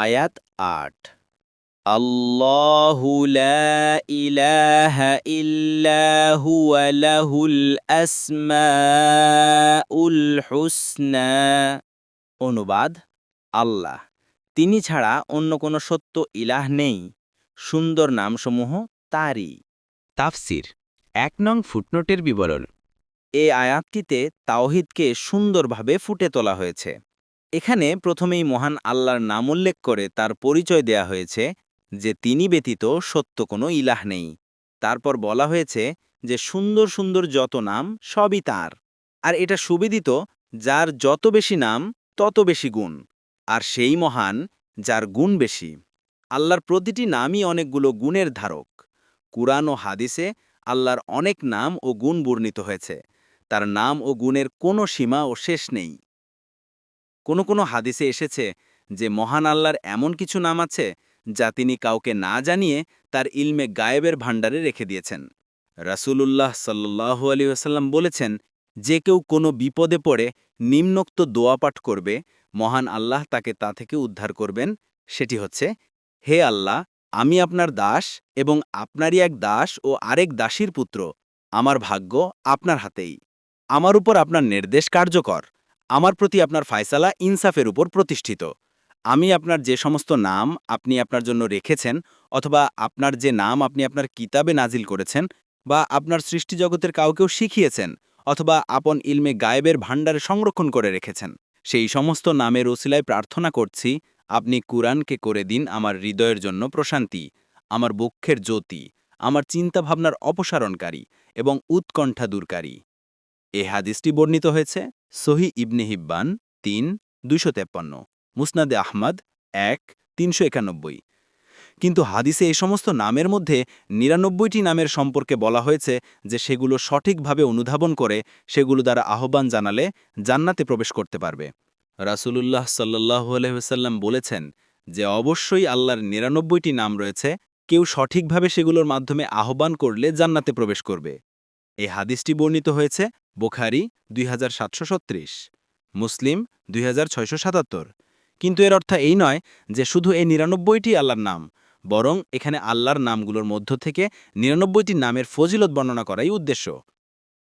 আয়াত ৮ আল্লাহু লা ইলাহা ইল্লা হুয়া লাহুল আসমাউল হুসনা। অনুবাদ: আল্লাহ, তিনি ছাড়া অন্য কোনো সত্য ইলাহ নেই, সুন্দর নামসমূহ তারই। তাফসির ১ নং ফুটনোটের বিবরণ। এই আয়াতটিতে তাওহীদকে সুন্দরভাবে ফুটে তোলা হয়েছে। এখানে প্রথমেই মহান আল্লাহর নাম উল্লেখ করে তার পরিচয় দেয়া হয়েছে যে তিনি ব্যতীত সত্য কোনো ইলাহ নেই। তারপর বলা হয়েছে যে সুন্দর সুন্দর যত নাম সবই তাঁর, আর এটা সুবিদিত যার যত বেশি নাম তত বেশি গুণ, আর সেই মহান যার গুণ বেশি। আল্লাহর প্রতিটি নামই অনেকগুলো গুণের ধারক। কুরআন ও হাদিসে আল্লাহর অনেক নাম ও গুণ বর্ণিত হয়েছে। তার নাম ও গুণের কোনো সীমা ও শেষ নেই। কোনো হাদিসে এসেছে যে মহান আল্লাহর এমন কিছু নাম আছে যা তিনি কাউকে না জানিয়ে তার ইলমে গায়েবের ভাণ্ডারে রেখে দিয়েছেন। রাসূলুল্লাহ সাল্লাল্লাহু আলাইহি ওয়াসাল্লাম বলেছেন, যে কেউ কোনো বিপদে পড়ে নিম্নোক্ত দোয়া পাঠ করবে, মহান আল্লাহ তাকে তা থেকে উদ্ধার করবেন। সেটি হচ্ছে, হে আল্লাহ, আমি আপনার দাস এবং আপনারই এক দাস ও আরেক দাসীর পুত্র। আমার ভাগ্য আপনার হাতেই। আমার উপর আপনার নির্দেশ কার্যকর। আমার প্রতি আপনার ফায়সালা ইনসাফের উপর প্রতিষ্ঠিত। আমি আপনার যে সমস্ত নাম আপনি আপনার জন্য রেখেছেন, অথবা আপনার যে নাম আপনি আপনার কিতাবে নাজিল করেছেন, বা আপনার সৃষ্টিজগতের কাউকেও শিখিয়েছেন, অথবা আপন ইলমে গায়েবের ভাণ্ডারে সংরক্ষণ করে রেখেছেন, সেই সমস্ত নামের ওসিলায় প্রার্থনা করছি, আপনি কুরআনকে করে দিন আমার হৃদয়ের জন্য প্রশান্তি, আমার বক্ষের জ্যোতি, আমার চিন্তাভাবনার অপসারণকারী এবং উৎকণ্ঠা দূরকারী। এ হাদিসটি বর্ণিত হয়েছে সহি ইবনে হিব্বান ৩-২৫৩, মুসনাদে আহমদ ১-৩৯১। কিন্তু হাদিসে এই সমস্ত নামের মধ্যে ৯৯টি নামের সম্পর্কে বলা হয়েছে যে সেগুলো সঠিকভাবে অনুধাবন করে সেগুলো দ্বারা আহ্বান জানালে জান্নাতে প্রবেশ করতে পারবে। রাসূলুল্লাহ সাল্লাল্লাহু আলাইহি ওয়াসাল্লাম বলেছেন যে অবশ্যই আল্লাহর ৯৯টি নাম রয়েছে, কেউ সঠিকভাবে সেগুলোর মাধ্যমে আহ্বান করলে জান্নাতে প্রবেশ করবে। এই হাদিসটি বর্ণিত হয়েছে বুখারী ২৭৩৬, মুসলিম ২৬৭৭। কিন্তু এর অর্থ এই নয় যে শুধু এই ৯৯টি আল্লাহর নাম, বরং এখানে আল্লাহর নামগুলোর মধ্য থেকে ৯৯টি নামের ফজিলত বর্ণনা করাই উদ্দেশ্য।